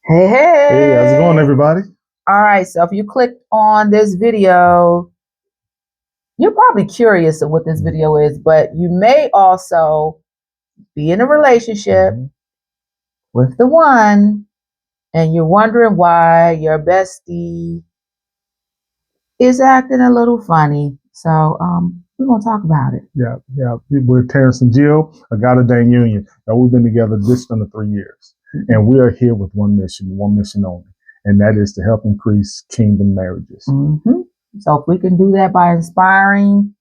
Hey, Hey, how's it going, hey. everybody? All right, so if you clicked on this video, you're probably curious of what this video is, but you may also be in a relationship hmm with the one and you're wondering why your bestie is acting a little funny. So, we're going to talk about it. Yeah, yeah. We're Terrence and Jill, a God-Ordained union. Now, we've been together just under 3 years, and we are here with one mission only, and that is to help increase kingdom marriages. Mm-hmm. So, if we can do that by inspiring,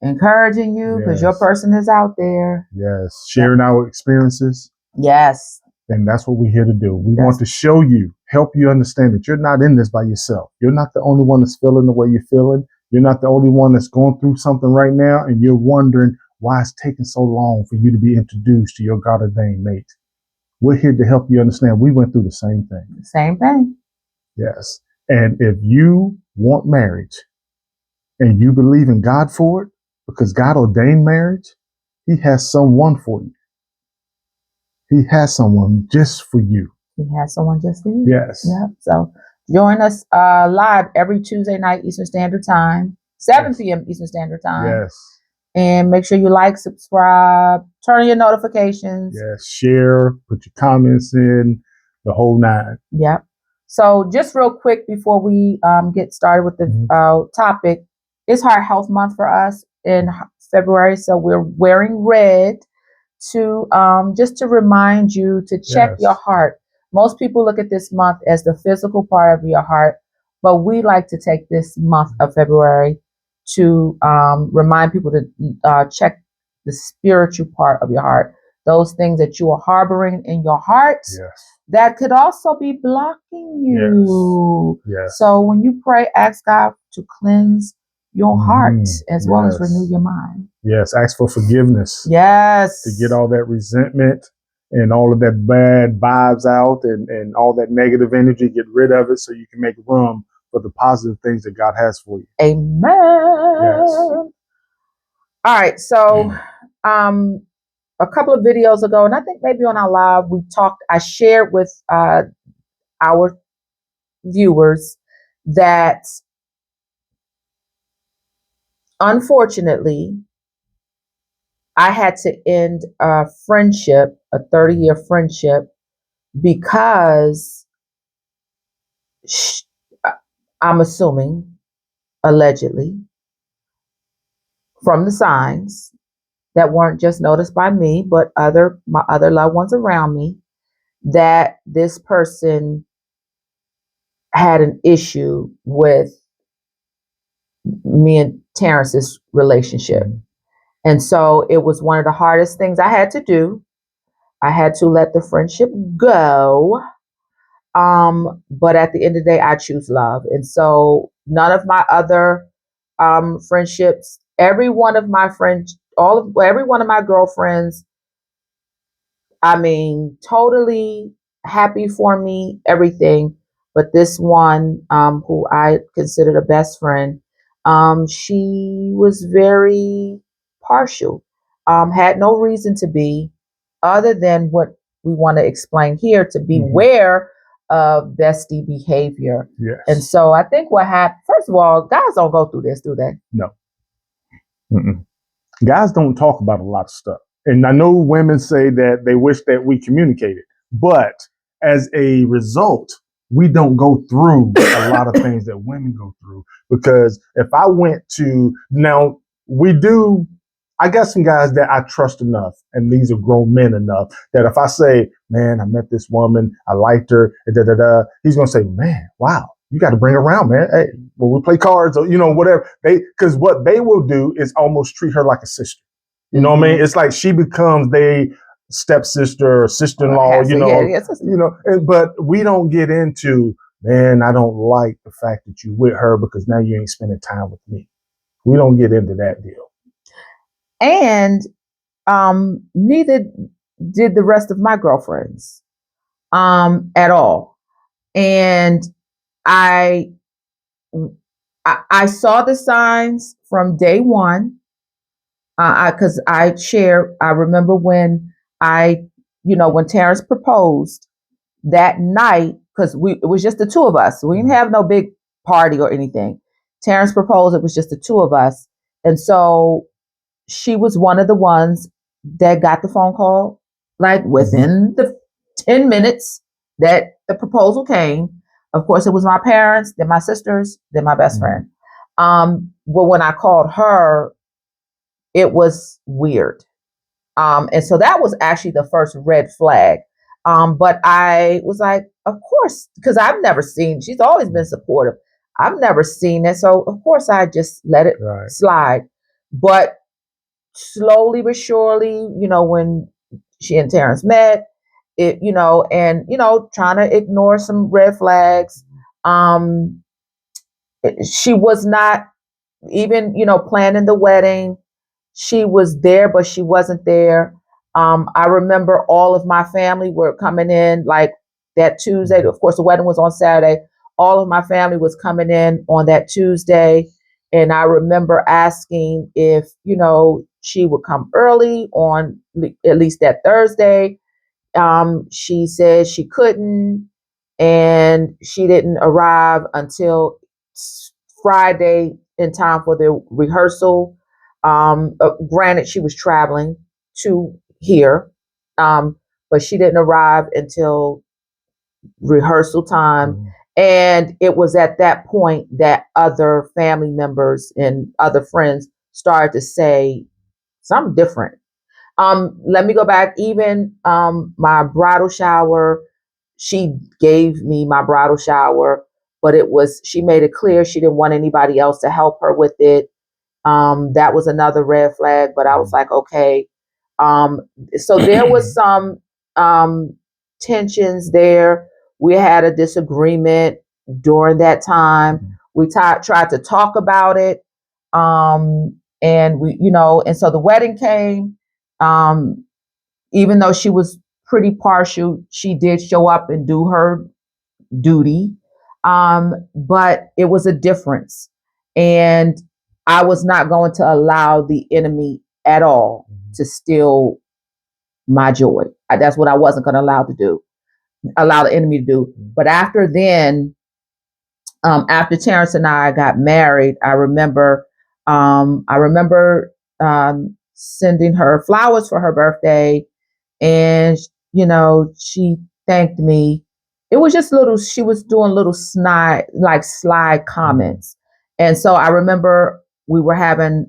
encouraging you, because your Yes, person is out there. yes. Sharing our experiences, Yes. and that's what we're here to do. We want That's to show you, help you understand that you're not in this by yourself. You're not the only one that's feeling the way you're feeling. You're not the only one that's going through something right now, and you're wondering why it's taking so long for you to be introduced to your God ordained mate. We're here to help you understand we went through the same thing. the same thing. Yes. And if you want marriage and you believe in God for it, because God ordained marriage, He has someone for you. He has someone just for you. He has someone just for you. Yes. Yep. So join us live every Tuesday night Eastern Standard Time, 7 Yes. p.m. Eastern Standard Time. Yes. And make sure you like, subscribe, turn on your notifications. Yes. Share, put your comments in, the whole nine. Yep. So just real quick before we get started with the topic, it's Heart Health Month for us in February. So we're wearing red to just to remind you to check your Yes. heart. Most people look at this month as the physical part of your heart, but we like to take this month of February to remind people to check the spiritual part of your heart. Those things that you are harboring in your heart Yes. that could also be blocking you. Yes. So when you pray, ask God to cleanse your heart as well as renew Yes. your mind. Yes. Ask for forgiveness Yes. to get all that resentment and all of that bad vibes out and all that negative energy, get rid of it so you can make room for the positive things that God has for you. Amen. Yes. All right. So, a couple of videos ago, and I think maybe on our live, I shared with our viewers that unfortunately, I had to end a friendship, a 30-year friendship, because sh- I'm assuming, allegedly, from the signs that weren't just noticed by me, but my other loved ones around me, that this person had an issue with me and Terrence's relationship. And so it was one of the hardest things I had to do. I had to let the friendship go. But at the end of the day, I choose love. And so none of my other friendships, every one of my friends, every one of my girlfriends, I mean, totally happy for me, everything. But this one, who I considered a best friend, she was very partial, had no reason to be, other than what we want to explain here, to beware of bestie behavior. Yes. And so I think what happened, first of all, guys don't go through this, do they? No. Mm-mm. Guys don't talk about a lot of stuff. And I know women say that they wish that we communicated, but as a result, we don't go through a lot of things that women go through. Because if I went to, now we do, I got some guys that I trust enough, and these are grown men enough, that if I say, man, I met this woman, I liked her, da da da, he's gonna say, man, wow, you got to bring her around, man. Hey, when we play cards or whatever, because what they will do is almost treat her like a sister. You know what I mean? It's like she becomes they stepsister or sister-in-law, but we don't get into, man, I don't like the fact that you with her because now you ain't spending time with me. We don't get into that deal. And neither did the rest of my girlfriends at all. And I I saw the signs from day one. Because I remember when when Terrence proposed, that night, because it was just the two of us. We didn't have no big party or anything. Terrence proposed, it was just the two of us. And so she was one of the ones that got the phone call, like within the 10 minutes that the proposal came. Of course, it was my parents, then my sisters, then my best friend. But when I called her, it was weird. And so that was actually the first red flag. But I was like, of course, because I've never seen, she's always been supportive. I've never seen it. So, of course, I just let it slide. But slowly but surely, when she and Terrence met, it, and, trying to ignore some red flags. She was not even, planning the wedding. She was there, but she wasn't there. I remember all of my family were coming in like that Tuesday. Of course, the wedding was on Saturday. All of my family was coming in on that Tuesday. And I remember asking if, she would come early on at least that Thursday. She said she couldn't, and she didn't arrive until Friday in time for the rehearsal. Granted, she was traveling to here, but she didn't arrive until rehearsal time. And it was at that point that other family members and other friends started to say something different. Let me go back. Even my bridal shower, she gave me my bridal shower, but she made it clear she didn't want anybody else to help her with it. That was another red flag, but I was like, okay. So there was some tensions there. We had a disagreement during that time. We tried to talk about it. And and so the wedding came. Even though she was pretty partial, she did show up and do her duty. But it was a difference. And I was not going to allow the enemy at all to steal my joy. That's what I wasn't going to allow the enemy to do. But after then, after Terrence and I got married, I remember sending her flowers for her birthday, and she thanked me. It was just she was doing little slide comments. And so I remember we were having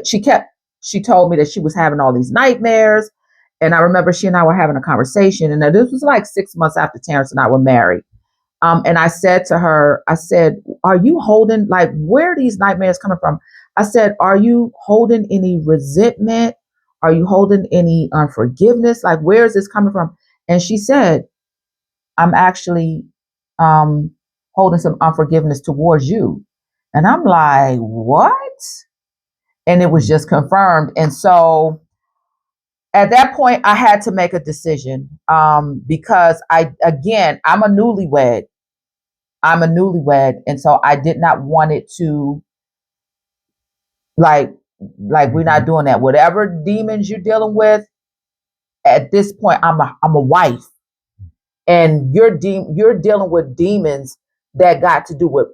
she told me that she was having all these nightmares. And I remember she and I were having a conversation, and this was like 6 months after Terrence and I were married. And I said to her, I said, are you holding, like, where are these nightmares coming from? I said, are you holding any resentment? Are you holding any unforgiveness? Like, where is this coming from? And she said, I'm actually holding some unforgiveness towards you. And I'm like, what? And it was just confirmed. And so at that point, I had to make a decision because I'm a newlywed. And so I did not want it to like we're not doing that. Whatever demons you're dealing with, at this point, I'm a wife, and you're dealing with demons that got to do with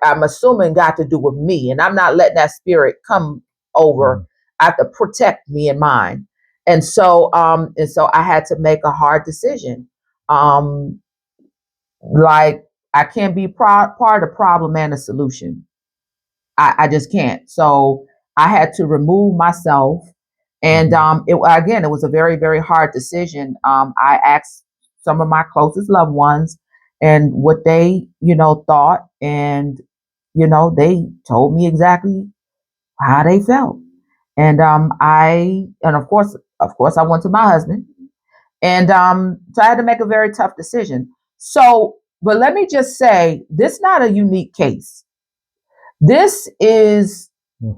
I'm assuming got to do with me, and I'm not letting that spirit come over. I have to protect me and mine, and so I had to make a hard decision. Like, I can't be part of the problem and the solution. I just can't. So I had to remove myself. And it was a very, very hard decision. I asked some of my closest loved ones and what they, thought. And, they told me exactly how they felt. And of course, I went to my husband. And so I had to make a very tough decision. So, but let me just say, this is not a unique case. This is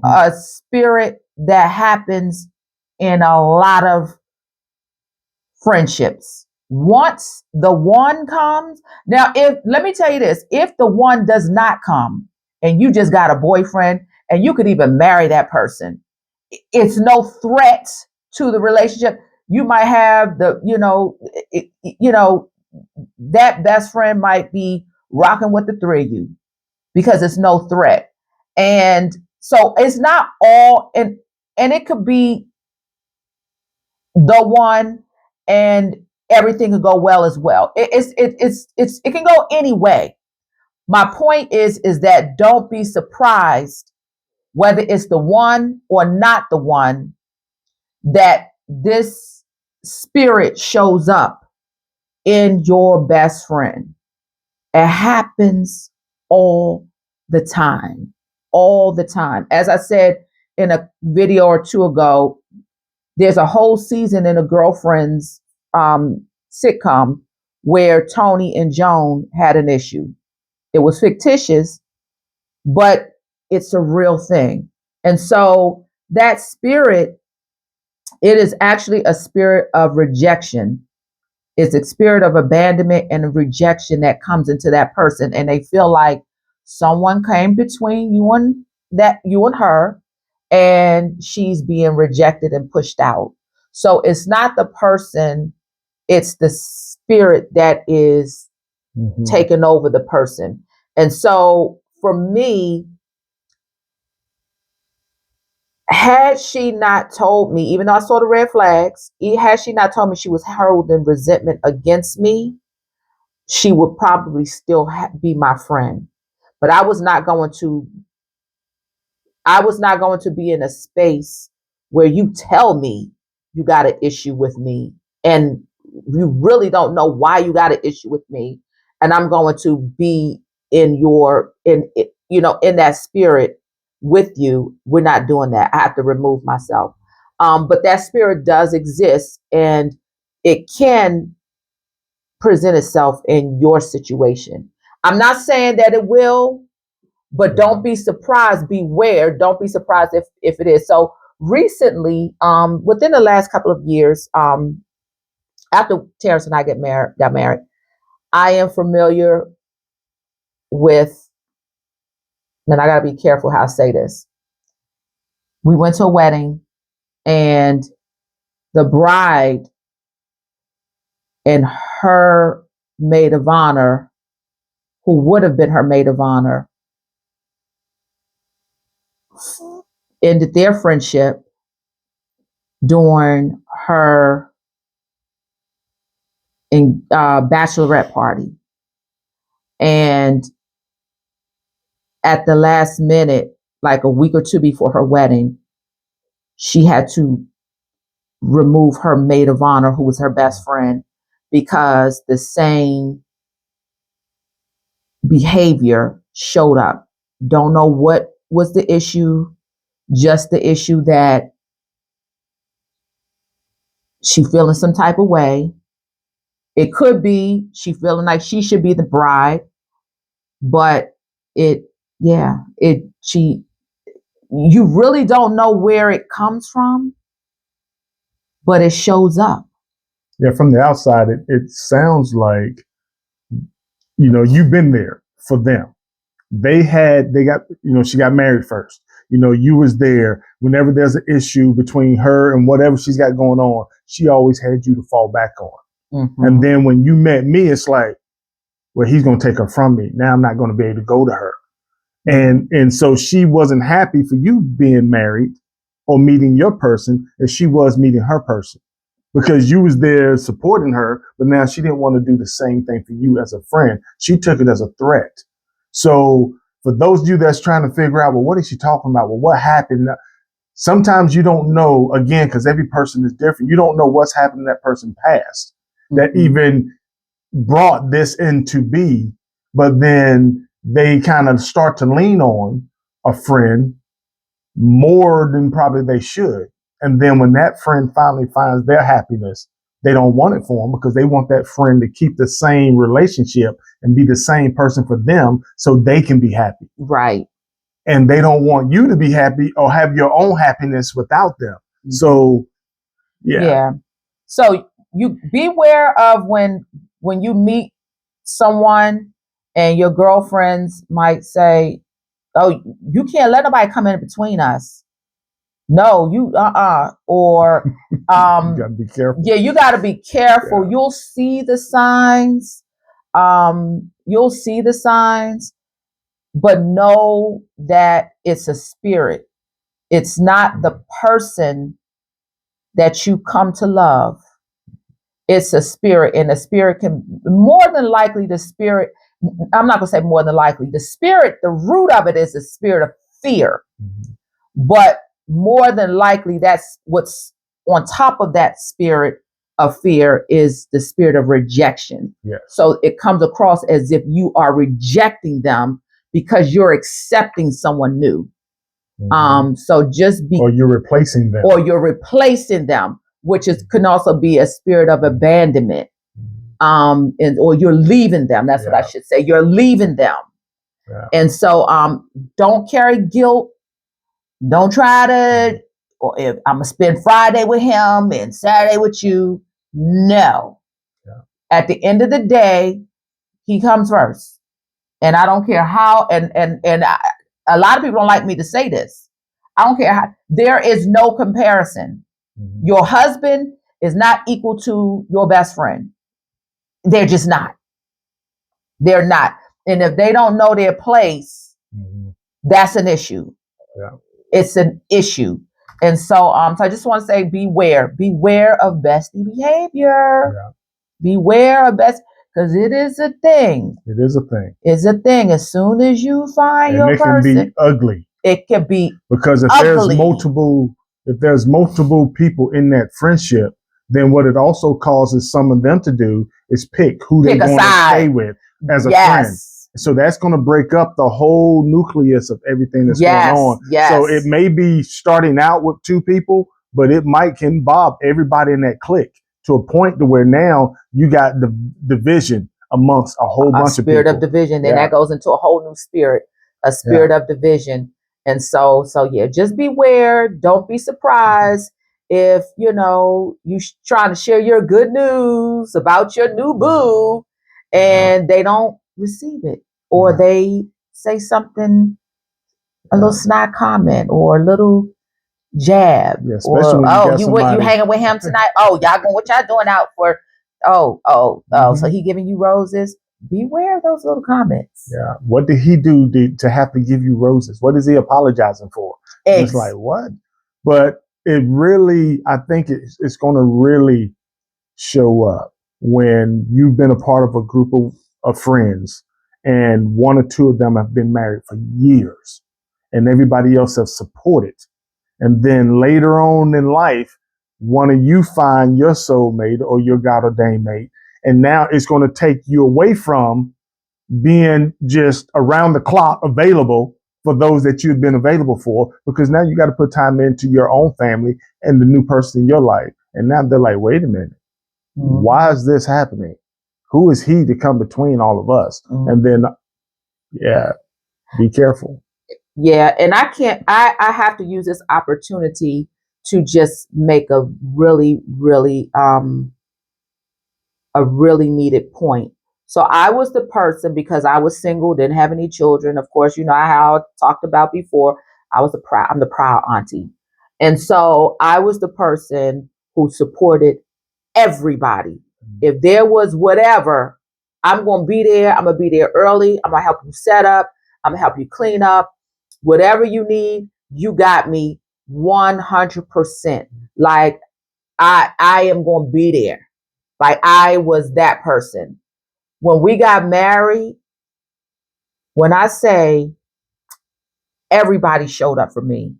a spirit that happens in a lot of friendships. Once the one comes, now, let me tell you this, if the one does not come and you just got a boyfriend and you could even marry that person, it's no threat to the relationship. you might have that best friend might be rocking with the three of you because it's no threat. And so it's not all, and it could be the one, and everything could go well as well. It can go any way. My point is that don't be surprised whether it's the one or not the one that this spirit shows up in your best friend. It happens all the time. All the time. As I said in a video or two ago, there's a whole season in a girlfriend's sitcom where Tony and Joan had an issue. It was fictitious, but it's a real thing. And so that spirit, it is actually a spirit of rejection. It's a spirit of abandonment and rejection that comes into that person, and they feel like someone came between you and her, and she's being rejected and pushed out. So it's not the person, it's the spirit that is taking over the person. And so for me, had she not told me, even though I saw the red flags, had she not told me she was holding resentment against me, she would probably still be my friend. But I was not going to be in a space where you tell me you got an issue with me and you really don't know why you got an issue with me, and I'm going to be in that spirit with you. We're not doing that. I have to remove myself. But that spirit does exist, and it can present itself in your situation. I'm not saying that it will, but don't be surprised. Beware. Don't be surprised if it is. So recently, within the last couple of years, after Terrence and I got married, I am familiar with, and I got to be careful how I say this. We went to a wedding, and the bride and her maid of honor, who would have been her maid of honor, ended their friendship during her bachelorette party. And at the last minute, like a week or two before her wedding, she had to remove her maid of honor, who was her best friend, because the same behavior showed up. Don't know what was the issue, just the issue that she feeling some type of way. It could be she feeling like she should be the bride, but it, yeah, you really don't know where it comes from, but it shows up. Yeah, from the outside, it sounds like, you've been there for them. She got married first. You was there whenever there's an issue between her and whatever she's got going on. She always had you to fall back on. Mm-hmm. And then when you met me, it's like, well, he's going to take her from me. Now I'm not going to be able to go to her. And so she wasn't happy for you being married or meeting your person as she was meeting her person, because you was there supporting her, but now she didn't want to do the same thing for you as a friend. She took it as a threat. So for those of you that's trying to figure out, well, what is she talking about? Well, what happened? Sometimes you don't know, again, because every person is different. You don't know what's happened in that person's past that even brought this into be, but then they kind of start to lean on a friend more than probably they should. And then when that friend finally finds their happiness, they don't want it for them because they want that friend to keep the same relationship and be the same person for them so they can be happy. Right. And they don't want you to be happy or have your own happiness without them. Mm-hmm. So, yeah. Yeah. So you beware of when you meet someone and your girlfriends might say, "Oh, you can't let nobody come in between us." No, you or You gotta be careful. yeah, you got to be careful. Yeah. You'll see the signs. You'll see the signs, but know that it's a spirit. It's not the person that you come to love. It's a spirit, and the spirit can more than likely the spirit. I'm not gonna say more than likely. The spirit, the root of it is the spirit of fear, Mhm. but more than likely that's what's on top of that spirit of fear is the spirit of rejection. Yes. So it comes across as if you are rejecting them because you're accepting someone new. So just be, Or you're replacing them. or you're replacing them, which is can also be a spirit of abandonment. And or you're leaving them. That's what I should say. You're leaving them. Yeah. And so don't carry guilt. Don't try to, or if I'm gonna spend Friday with him and Saturday with you. No. Yeah. At the end of the day, he comes first. And I don't care how, a lot of people don't like me to say this. I don't care how, there is no comparison. Mhm. Your husband is not equal to your best friend. They're just not. They're not. And if they don't know their place, Mhm. that's an issue. Yeah. It's an issue. And so I just want to say beware of bestie behavior. Yeah. Beware of best, because it is a thing. It is a thing. It's a thing. As soon as you find And your it can person, be ugly. it can be Because if ugly. there's multiple people in that friendship, then what it also causes some of them to do is pick who they're Pick a going to side. stay with as a Yes. friend. So that's going to break up the whole nucleus of everything that's going on. Yes. So it may be starting out with two people, but it might involve everybody in that clique to a point to where now you got the division amongst a whole bunch of people. Spirit of division. Then that goes into a whole new spirit, a spirit of division. And so yeah, just beware. Don't be surprised if, you trying to share your good news about your new boo and they don't receive it, or they say something, a little snide comment or a little jab, especially or when you hanging with him tonight. Y'all going, what y'all doing out for? So he giving you roses. Beware of those little comments. Yeah. What did he do to have to give you roses? What is he apologizing for? It's like, what? But it really, I think it's going to really show up when you've been a part of a group of friends and one or two of them have been married for years and everybody else has supported. And then later on in life, one of you find your soulmate or your God-ordained mate. And now it's going to take you away from being just around the clock available for those that you've been available for, because now you got to put time into your own family and the new person in your life. And now they're like, wait a minute, why is this happening? Who is he to come between all of us? And then, be careful. Yeah, and I have to use this opportunity to just make a really, really, a really needed point. So I was the person, because I was single, didn't have any children. Of course, you know how I talked about before. I'm the proud auntie. And so I was the person who supported everybody. If there was whatever, I'm going to be there. I'm going to be there early. I'm going to help you set up. I'm going to help you clean up. Whatever you need, you got me 100%. Like I am going to be there. Like I was that person. When we got married, when I say everybody showed up for me,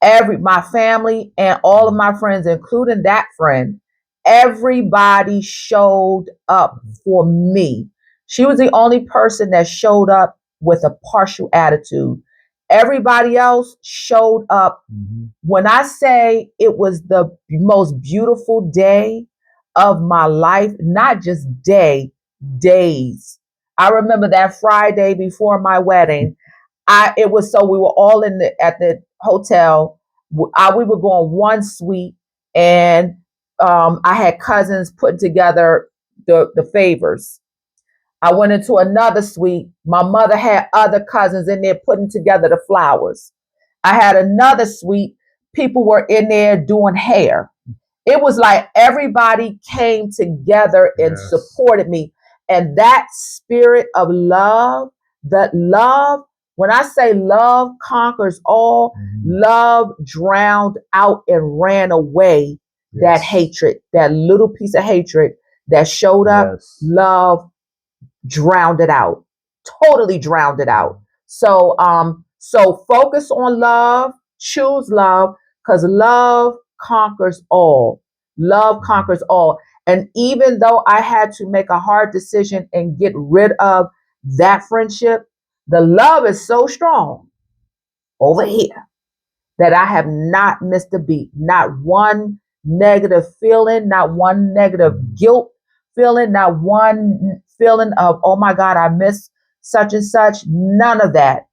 my family and all of my friends, including that friend, everybody showed up for me. She was the only person that showed up with a partial attitude. Everybody else showed up. When I say it was the most beautiful day of my life, not just days. I remember that Friday before my wedding. We were all at the hotel. We were going one suite, and I had cousins putting together the favors. I went into another suite. My mother had other cousins in there putting together the flowers. I had another suite. people were in there doing hair. It was like everybody came together and Yes. supported me. And that spirit of love, that love, when I say love conquers all, love drowned out and ran away that Yes. hatred, that little piece of hatred that showed up. Yes. Love drowned it out, totally drowned it out. So so focus on love, choose love, because love conquers all. Love conquers all. And even though I had to make a hard decision and get rid of that friendship, the love is so strong over here that I have not missed a beat. Not one negative feeling, not one negative guilt feeling, not one feeling of, oh my God, I miss such and such. None of that.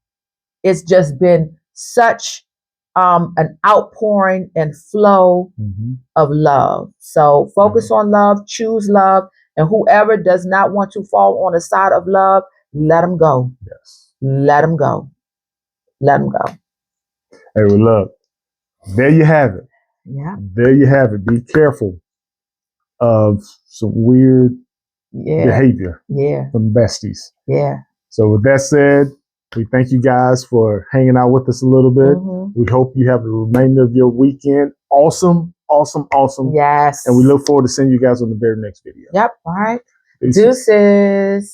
It's just been such an outpouring and flow of love. So focus on love, choose love, and whoever does not want to fall on the side of love, let them go. Yes. Let them go. Let them go. Hey, well, look, there you have it. Yeah. There you have it. Be careful of some weird behavior from besties. Yeah. So with that said, we thank you guys for hanging out with us a little bit. We hope you have the remainder of your weekend. Awesome, awesome, awesome. Yes. And we look forward to seeing you guys on the very next video. Yep. All right. Deuces. Deuces.